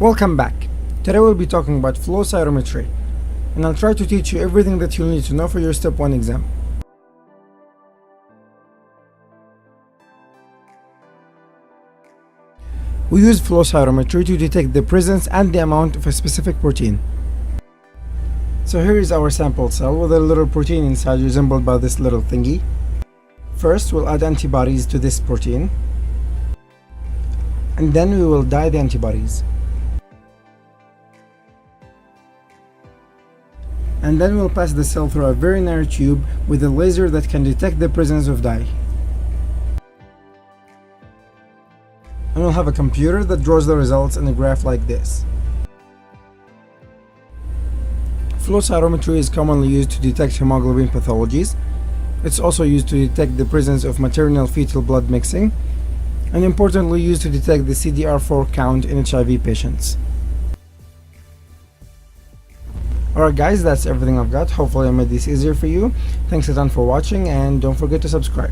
Welcome back. Today we'll be talking about flow cytometry, and I'll try to teach you everything that you'll need to know for your Step 1 exam. We use flow cytometry to detect the presence and the amount of a specific protein. So here is our sample cell with a little protein inside resembled by this little thingy. First we'll add antibodies to this protein, and then we will dye the antibodies. And then we'll pass the cell through a very narrow tube with a laser that can detect the presence of dye. And we'll have a computer that draws the results in a graph like this. Flow cytometry is commonly used to detect hemoglobin pathologies. It's also used to detect the presence of maternal-fetal blood mixing, and importantly used to detect the CDR4 count in HIV patients. Alright guys, that's everything I've got. Hopefully I made this easier for you. Thanks a ton for watching, and don't forget to subscribe.